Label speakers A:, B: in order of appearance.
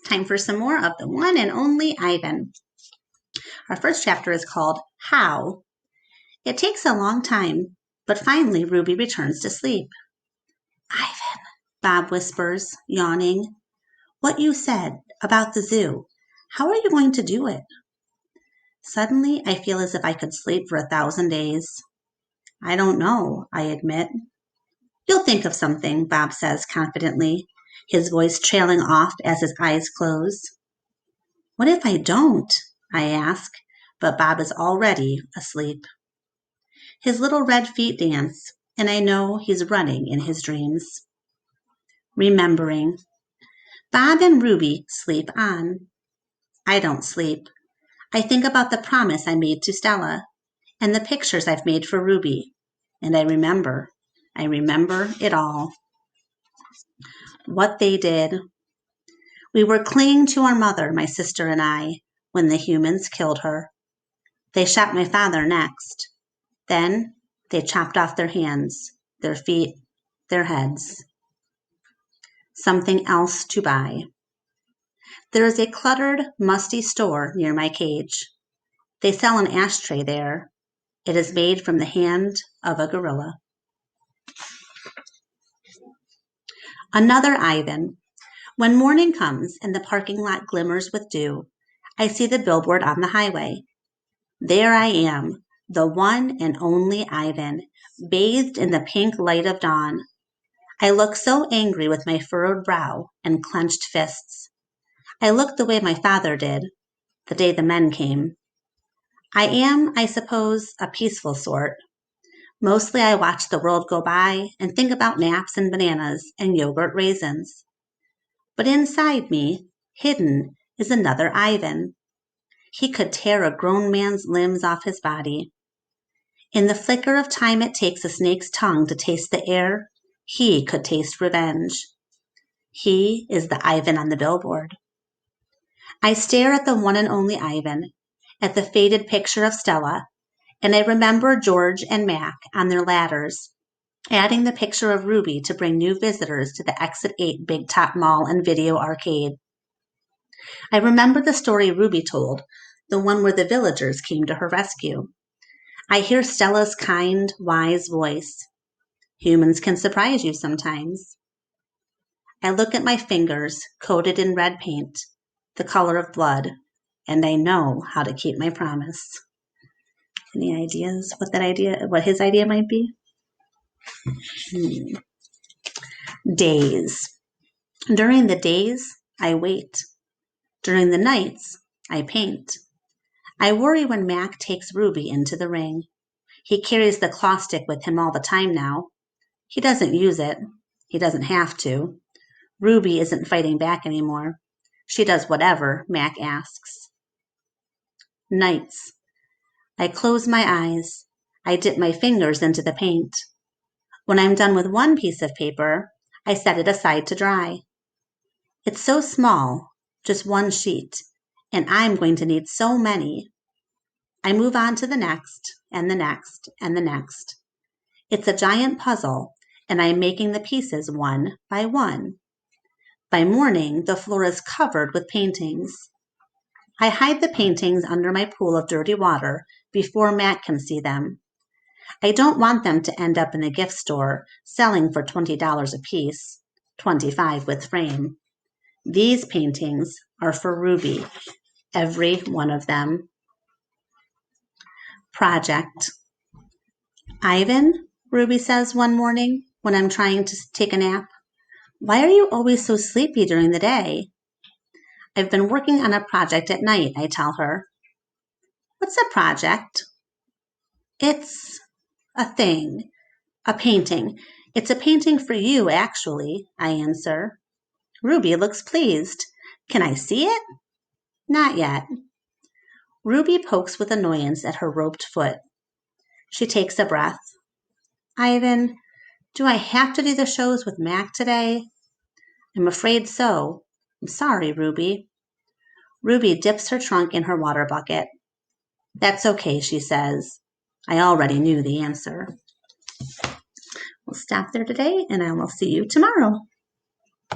A: Time for some more of the one and only Ivan. Our first chapter is called How. It takes a long time, but finally Ruby returns to sleep. Ivan, Bob whispers, yawning. What you said about the zoo, how are you going to do it? Suddenly, I feel as if I could sleep for 1,000 days. I don't know, I admit. You'll think of something, Bob says confidently, his voice trailing off as his eyes close. What if I don't? I ask, but Bob is already asleep. His little red feet dance, and I know he's running in his dreams. Remembering. Bob and Ruby sleep on. I don't sleep. I think about the promise I made to Stella and the pictures I've made for Ruby, and I remember. I remember it all. What they did. We were clinging to our mother, my sister and I, when the humans killed her. They shot my father next. Then they chopped off their hands, their feet, their heads. Something else to buy. There is a cluttered, musty store near my cage. They sell an ashtray there. It is made from the hand of a gorilla. Another Ivan. When morning comes and the parking lot glimmers with dew, I see the billboard on the highway. There I am, the one and only Ivan, bathed in the pink light of dawn. I look so angry with my furrowed brow and clenched fists. I look the way my father did, the day the men came. I am, I suppose, a peaceful sort. Mostly I watch the world go by and think about naps and bananas and yogurt raisins. But inside me, hidden, is another Ivan. He could tear a grown man's limbs off his body. In the flicker of time it takes a snake's tongue to taste the air, he could taste revenge. He is the Ivan on the billboard. I stare at the one and only Ivan, at the faded picture of Stella, and I remember George and Mac on their ladders, adding the picture of Ruby to bring new visitors to the Exit 8 Big Top Mall and Video Arcade. I remember the story Ruby told, the one where the villagers came to her rescue. I hear Stella's kind, wise voice. Humans can surprise you sometimes. I look at my fingers, coated in red paint, the color of blood, and I know how to keep my promise. Any ideas what his idea might be? Days. During the days, I wait. During the nights, I paint. I worry when Mac takes Ruby into the ring. He carries the claw stick with him all the time now. He doesn't use it. He doesn't have to. Ruby isn't fighting back anymore. She does whatever Mac asks. Nights. I close my eyes. I dip my fingers into the paint. When I'm done with one piece of paper, I set it aside to dry. It's so small, just one sheet, and I'm going to need so many. I move on to the next, and the next, and the next. It's a giant puzzle, and I'm making the pieces one by one. By morning, the floor is covered with paintings. I hide the paintings under my pool of dirty water before Matt can see them. I don't want them to end up in a gift store selling for $20 a piece, $25 with frame. These paintings are for Ruby, every one of them. Project. Ivan, Ruby says one morning when I'm trying to take a nap, why are you always so sleepy during the day? I've been working on a project at night, I tell her. What's a project? It's a thing, a painting. It's a painting for you, actually, I answer. Ruby looks pleased. Can I see it? Not yet. Ruby pokes with annoyance at her roped foot. She takes a breath. Ivan, do I have to do the shows with Mac today? I'm afraid so. I'm sorry, Ruby. Ruby dips her trunk in her water bucket. That's okay, she says. I already knew the answer. We'll stop there today, and I will see you tomorrow.